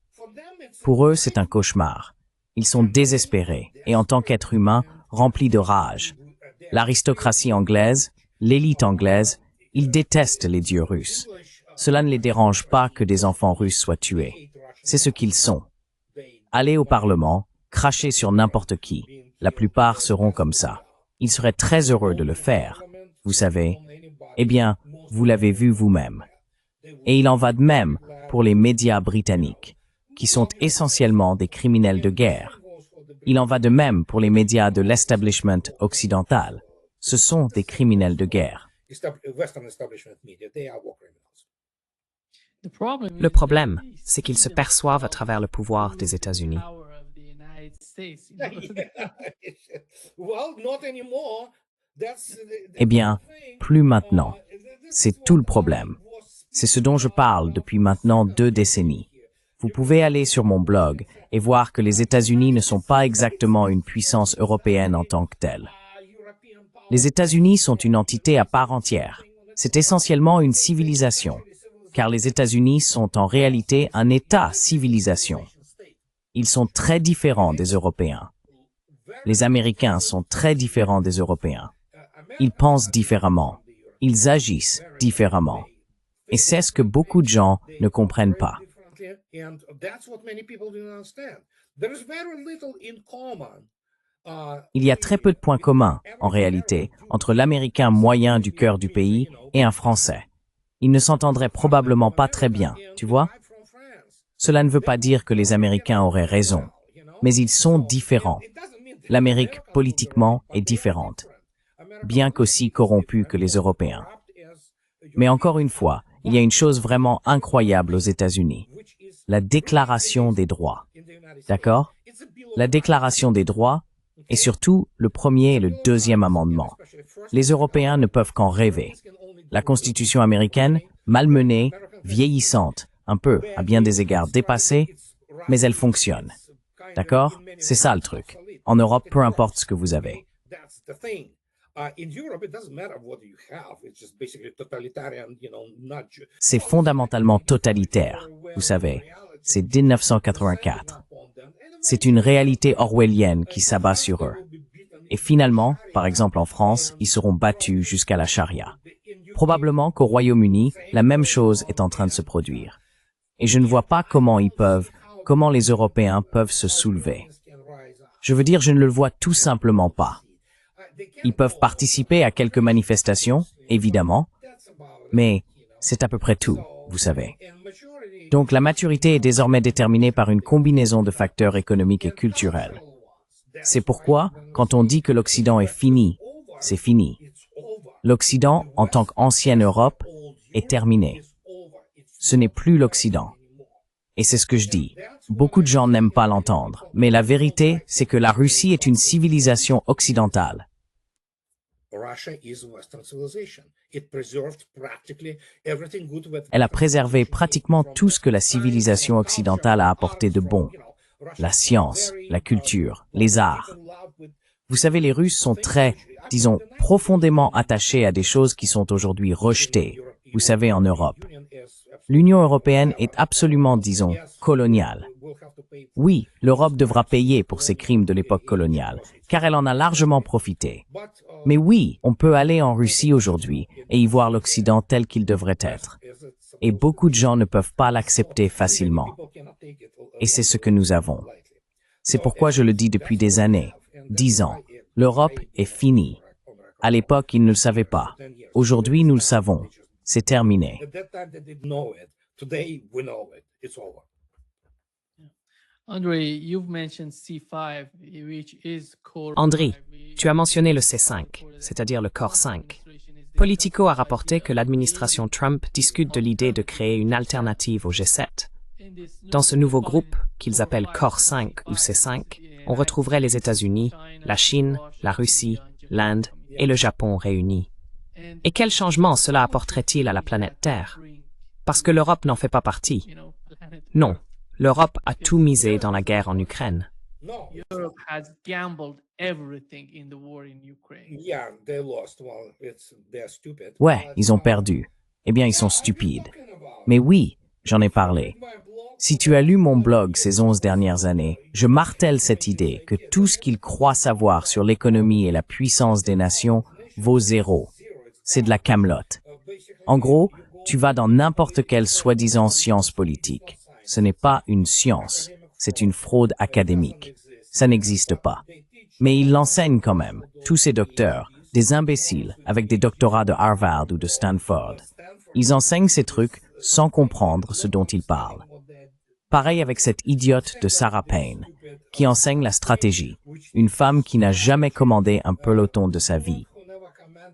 S2: Pour eux, c'est un cauchemar. Ils sont désespérés et en tant qu'êtres humains, remplis de rage. L'aristocratie anglaise, l'élite anglaise, ils détestent les dieux russes. Cela ne les dérange pas que des enfants russes soient tués. C'est ce qu'ils sont. Allez au Parlement, crachez sur n'importe qui. La plupart seront comme ça. Ils seraient très heureux de le faire. Vous savez, eh bien, vous l'avez vu vous-même. Et il en va de même pour les médias britanniques, qui sont essentiellement des criminels de guerre. Il en va de même pour les médias de l'establishment occidental. Ce sont des criminels de guerre.
S1: Le problème, c'est qu'ils se perçoivent à travers le pouvoir des États-Unis.
S2: Eh bien, plus maintenant. C'est tout le problème. C'est ce dont je parle depuis maintenant 2 décennies. Vous pouvez aller sur mon blog et voir que les États-Unis ne sont pas exactement une puissance européenne en tant que telle. Les États-Unis sont une entité à part entière. C'est essentiellement une civilisation, car les États-Unis sont en réalité un État-civilisation. Ils sont très différents des Européens. Les Américains sont très différents des Européens. Ils pensent différemment. Ils agissent différemment. Et c'est ce que beaucoup de gens ne comprennent pas. Il y a très peu de points communs, en réalité, entre l'Américain moyen du cœur du pays et un Français. Ils ne s'entendraient probablement pas très bien, tu vois? Cela ne veut pas dire que les Américains auraient raison, mais ils sont différents. L'Amérique, politiquement, est différente, bien qu'aussi corrompue que les Européens. Mais encore une fois, il y a une chose vraiment incroyable aux États-Unis. La Déclaration des droits. D'accord? La Déclaration des droits, et surtout le premier et le deuxième amendement. Les Européens ne peuvent qu'en rêver. La Constitution américaine, malmenée, vieillissante, un peu, à bien des égards dépassée, mais elle fonctionne. D'accord? C'est ça le truc. En Europe, peu importe ce que vous avez. C'est fondamentalement totalitaire, vous savez. C'est 1984. C'est une réalité orwellienne qui s'abat sur eux. Et finalement, par exemple en France, ils seront battus jusqu'à la charia. Probablement qu'au Royaume-Uni, la même chose est en train de se produire. Et je ne vois pas comment les Européens peuvent se soulever. Je veux dire, je ne le vois tout simplement pas. Ils peuvent participer à quelques manifestations, évidemment, mais c'est à peu près tout, vous savez. Donc la maturité est désormais déterminée par une combinaison de facteurs économiques et culturels. C'est pourquoi, quand on dit que l'Occident est fini, c'est fini. L'Occident, en tant qu'ancienne Europe, est terminé. Ce n'est plus l'Occident. Et c'est ce que je dis. Beaucoup de gens n'aiment pas l'entendre, mais la vérité, c'est que la Russie est une civilisation occidentale. Elle a préservé pratiquement tout ce que la civilisation occidentale a apporté de bon. La science, la culture, les arts. Vous savez, les Russes sont très, disons, profondément attachés à des choses qui sont aujourd'hui rejetées, vous savez, en Europe. L'Union européenne est absolument, disons, coloniale. Oui, l'Europe devra payer pour ses crimes de l'époque coloniale, car elle en a largement profité. Mais oui, on peut aller en Russie aujourd'hui et y voir l'Occident tel qu'il devrait être. Et beaucoup de gens ne peuvent pas l'accepter facilement. Et c'est ce que nous avons. C'est pourquoi je le dis depuis des années, 10 ans, l'Europe est finie. À l'époque, ils ne le savaient pas. Aujourd'hui, nous le savons. C'est terminé.
S1: André, tu as mentionné le C5, c'est-à-dire le corps 5. Politico a rapporté que l'administration Trump discute de l'idée de créer une alternative au G7. Dans ce nouveau groupe, qu'ils appellent Corps 5 ou C5, on retrouverait les États-Unis, la Chine, la Russie, l'Inde et le Japon réunis. Et quel changement cela apporterait-il à la planète Terre? Parce que l'Europe n'en fait pas partie. Non, l'Europe a tout misé dans la guerre en Ukraine.
S2: Ouais, ils ont perdu. Eh bien, ils sont stupides. Mais oui, j'en ai parlé. Si tu as lu mon blog ces 11 dernières années, je martèle cette idée que tout ce qu'ils croient savoir sur l'économie et la puissance des nations vaut zéro. C'est de la camelote. En gros, tu vas dans n'importe quelle soi-disant science politique. Ce n'est pas une science, c'est une fraude académique. Ça n'existe pas. Mais ils l'enseignent quand même, tous ces docteurs, des imbéciles avec des doctorats de Harvard ou de Stanford. Ils enseignent ces trucs sans comprendre ce dont ils parlent. Pareil avec cette idiote de Sarah Payne, qui enseigne la stratégie, une femme qui n'a jamais commandé un peloton de sa vie.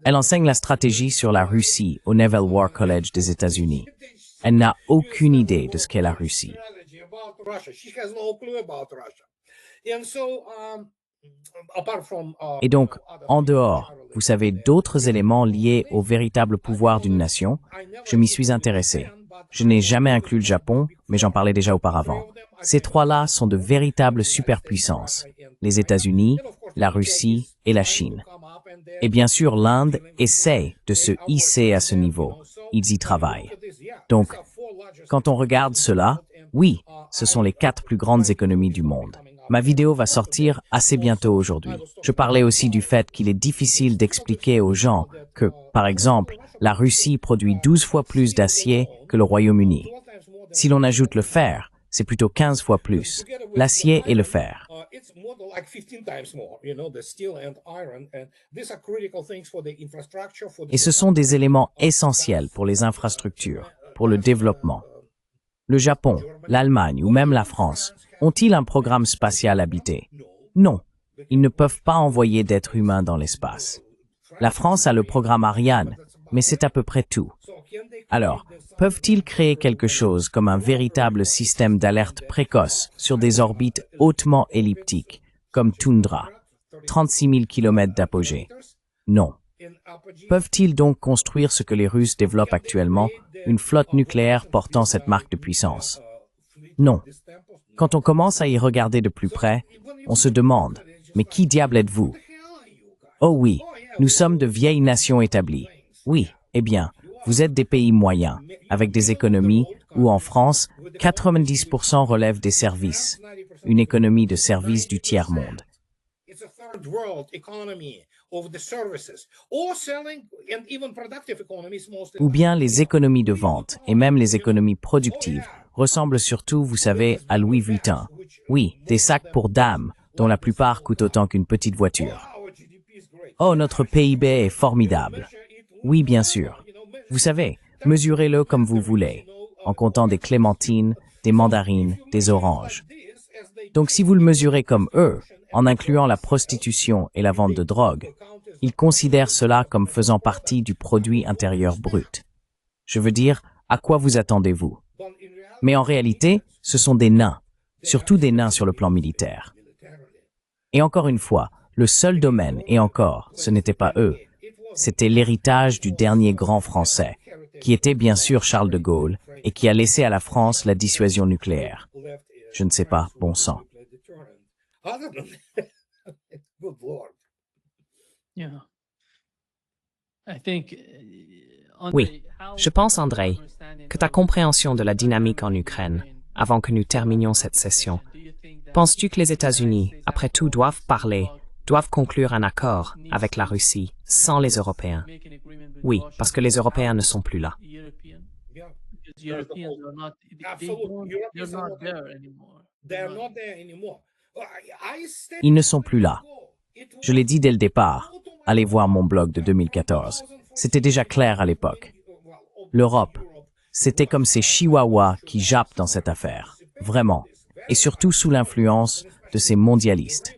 S2: Elle enseigne la stratégie sur la Russie au Naval War College des États-Unis. Elle n'a aucune idée de ce qu'est la Russie. Et donc, en dehors, vous savez, d'autres éléments liés au véritable pouvoir d'une nation, je m'y suis intéressé. Je n'ai jamais inclus le Japon, mais j'en parlais déjà auparavant. Ces trois-là sont de véritables superpuissances, les États-Unis, la Russie et la Chine. Et bien sûr, l'Inde essaie de se hisser à ce niveau. Ils y travaillent. Donc, quand on regarde cela, oui, ce sont les 4 plus grandes économies du monde. Ma vidéo va sortir assez bientôt aujourd'hui. Je parlais aussi du fait qu'il est difficile d'expliquer aux gens que, par exemple, la Russie produit 12 fois plus d'acier que le Royaume-Uni. Si l'on ajoute le fer, c'est plutôt 15 fois plus. L'acier et le fer. Et ce sont des éléments essentiels pour les infrastructures, pour le développement. Le Japon, l'Allemagne ou même la France ont-ils un programme spatial habité? Non, ils ne peuvent pas envoyer d'êtres humains dans l'espace. La France a le programme Ariane, mais c'est à peu près tout. Alors, peuvent-ils créer quelque chose comme un véritable système d'alerte précoce sur des orbites hautement elliptiques, comme Tundra, 36 000 km d'apogée? Non. Peuvent-ils donc construire ce que les Russes développent actuellement, une flotte nucléaire portant cette marque de puissance? Non. Quand on commence à y regarder de plus près, on se demande, mais qui diable êtes-vous? Oh oui, nous sommes de vieilles nations établies. Oui, eh bien, vous êtes des pays moyens, avec des économies où en France, 90% relèvent des services, une économie de services du tiers-monde. Ou bien les économies de vente, et même les économies productives, ressemblent surtout, vous savez, à Louis Vuitton. Oui, des sacs pour dames, dont la plupart coûtent autant qu'une petite voiture. Oh, notre PIB est formidable. Oui, bien sûr. Vous savez, mesurez-le comme vous voulez, en comptant des clémentines, des mandarines, des oranges. Donc si vous le mesurez comme eux, en incluant la prostitution et la vente de drogue, ils considèrent cela comme faisant partie du produit intérieur brut. Je veux dire, à quoi vous attendez-vous? Mais en réalité, ce sont des nains, surtout des nains sur le plan militaire. Et encore une fois, le seul domaine, et encore, ce n'était pas eux, c'était l'héritage du dernier grand Français, qui était bien sûr Charles de Gaulle, et qui a laissé à la France la dissuasion nucléaire. Je ne sais pas, bon sang.
S1: Oui, je pense, André, que ta compréhension de la dynamique en Ukraine, avant que nous terminions cette session, penses-tu que les États-Unis, après tout, doivent parler, doivent conclure un accord avec la Russie sans les Européens? Oui, parce que les Européens ne sont plus là.
S2: Ils ne sont plus là. Je l'ai dit dès le départ. Allez voir mon blog de 2014. C'était déjà clair à l'époque. L'Europe, c'était comme ces chihuahuas qui jappent dans cette affaire. Vraiment. Et surtout sous l'influence de ces mondialistes.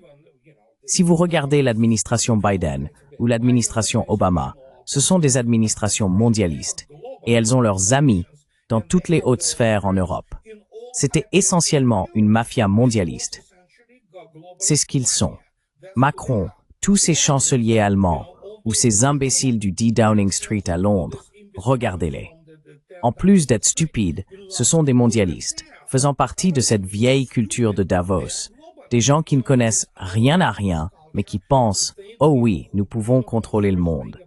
S2: Si vous regardez l'administration Biden ou l'administration Obama, ce sont des administrations mondialistes. Et elles ont leurs amis dans toutes les hautes sphères en Europe. C'était essentiellement une mafia mondialiste. C'est ce qu'ils sont. Macron, tous ces chanceliers allemands ou ces imbéciles du 10 Downing Street à Londres, regardez-les. En plus d'être stupides, ce sont des mondialistes, faisant partie de cette vieille culture de Davos. Des gens qui ne connaissent rien à rien, mais qui pensent « Oh oui, nous pouvons contrôler le monde ».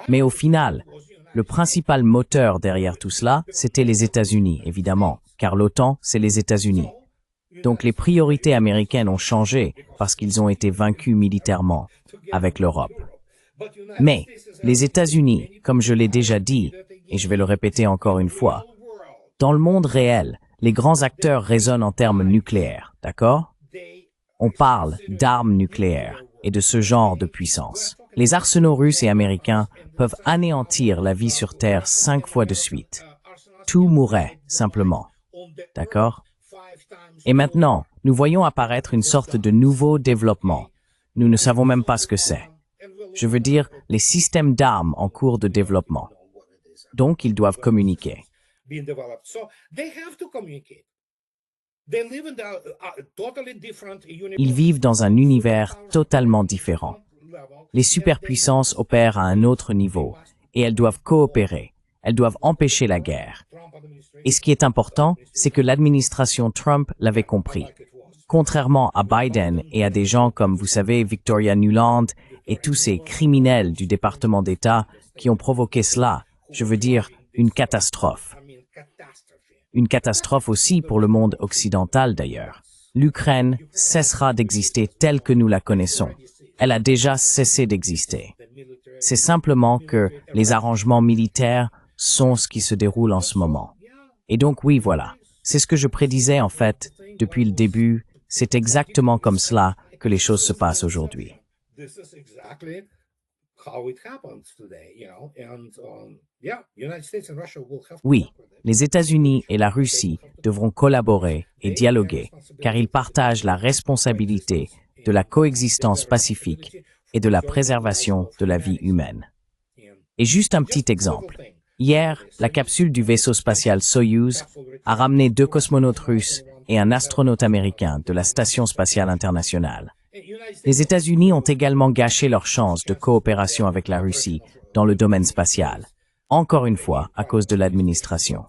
S2: Mais au final, le principal moteur derrière tout cela, c'était les États-Unis, évidemment, car l'OTAN, c'est les États-Unis. Donc les priorités américaines ont changé parce qu'ils ont été vaincus militairement avec l'Europe. Mais les États-Unis, comme je l'ai déjà dit, et je vais le répéter encore une fois, dans le monde réel, les grands acteurs raisonnent en termes nucléaires, d'accord? On parle d'armes nucléaires et de ce genre de puissance. Les arsenaux russes et américains peuvent anéantir la vie sur Terre 5 fois de suite. Tout mourrait, simplement. D'accord? Et maintenant, nous voyons apparaître une sorte de nouveau développement. Nous ne savons même pas ce que c'est. Je veux dire, les systèmes d'armes en cours de développement. Donc, ils doivent communiquer. Ils vivent dans un univers totalement différent. Les superpuissances opèrent à un autre niveau et elles doivent coopérer. Elles doivent empêcher la guerre. Et ce qui est important, c'est que l'administration Trump l'avait compris. Contrairement à Biden et à des gens comme, vous savez, Victoria Nuland et tous ces criminels du département d'État qui ont provoqué cela, je veux dire, une catastrophe. Une catastrophe aussi pour le monde occidental d'ailleurs. L'Ukraine cessera d'exister telle que nous la connaissons. Elle a déjà cessé d'exister. C'est simplement que les arrangements militaires sont ce qui se déroule en ce moment. Et donc oui, voilà. C'est ce que je prédisais en fait depuis le début. C'est exactement comme cela que les choses se passent aujourd'hui. Oui, les États-Unis et la Russie devront collaborer et dialoguer, car ils partagent la responsabilité de la coexistence pacifique et de la préservation de la vie humaine. Et juste un petit exemple. Hier, la capsule du vaisseau spatial Soyouz a ramené 2 cosmonautes russes et un astronaute américain de la Station spatiale internationale. Les États-Unis ont également gâché leur chance de coopération avec la Russie dans le domaine spatial, encore une fois à cause de l'administration.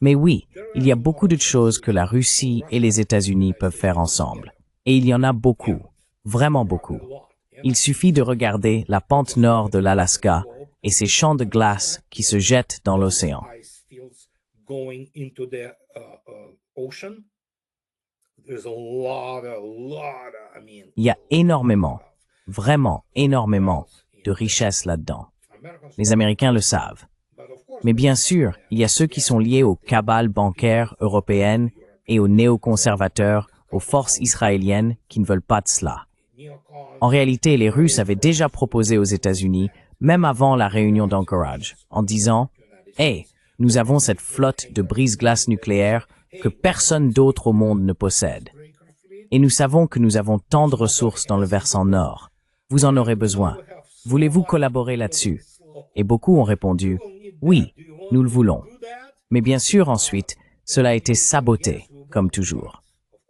S2: Mais oui, il y a beaucoup de choses que la Russie et les États-Unis peuvent faire ensemble. Et il y en a beaucoup, vraiment beaucoup. Il suffit de regarder la pente nord de l'Alaska et ces champs de glace qui se jettent dans l'océan. Il y a énormément, vraiment énormément de richesses là-dedans. Les Américains le savent. Mais bien sûr, il y a ceux qui sont liés aux cabales bancaires européennes et aux néoconservateurs, aux forces israéliennes qui ne veulent pas de cela. En réalité, les Russes avaient déjà proposé aux États-Unis, même avant la réunion d'Anchorage, en disant « Hey, nous avons cette flotte de brise-glace nucléaire que personne d'autre au monde ne possède. Et nous savons que nous avons tant de ressources dans le versant nord. Vous en aurez besoin. Voulez-vous collaborer là-dessus ?» Et beaucoup ont répondu « Oui, nous le voulons. » Mais bien sûr, ensuite, cela a été saboté, comme toujours.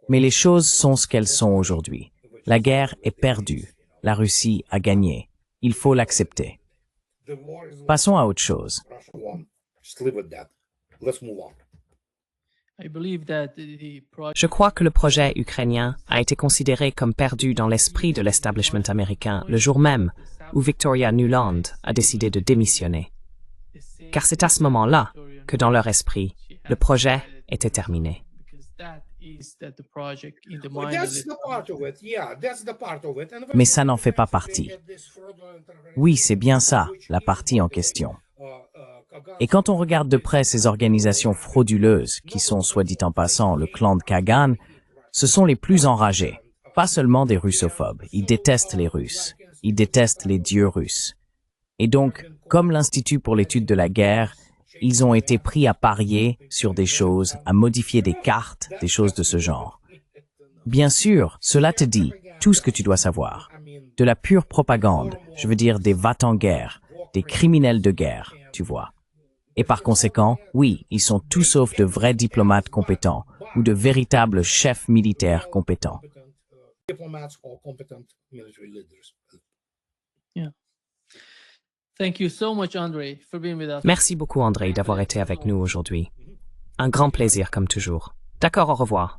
S2: Mais les choses sont ce qu'elles sont aujourd'hui. La guerre est perdue. La Russie a gagné. Il faut l'accepter. Passons à autre chose.
S1: Je crois que le projet ukrainien a été considéré comme perdu dans l'esprit de l'establishment américain le jour même où Victoria Nuland a décidé de démissionner. Car c'est à ce moment-là que dans leur esprit, le projet était terminé.
S2: Mais ça n'en fait pas partie. Oui, c'est bien ça, la partie en question. Et quand on regarde de près ces organisations frauduleuses, qui sont, soit dit en passant, le clan de Kagan, ce sont les plus enragés. Pas seulement des russophobes, ils détestent les Russes, ils détestent les dieux russes. Et donc, comme l'Institut pour l'étude de la guerre, ils ont été pris à parier sur des choses, à modifier des cartes, des choses de ce genre. Bien sûr, cela te dit tout ce que tu dois savoir. De la pure propagande, je veux dire des va-t-en-guerre, des criminels de guerre, tu vois. Et par conséquent, oui, ils sont tout sauf de vrais diplomates compétents ou de véritables chefs militaires compétents.
S1: Merci beaucoup, André, d'avoir été avec nous aujourd'hui. Un grand plaisir, comme toujours. D'accord, au revoir.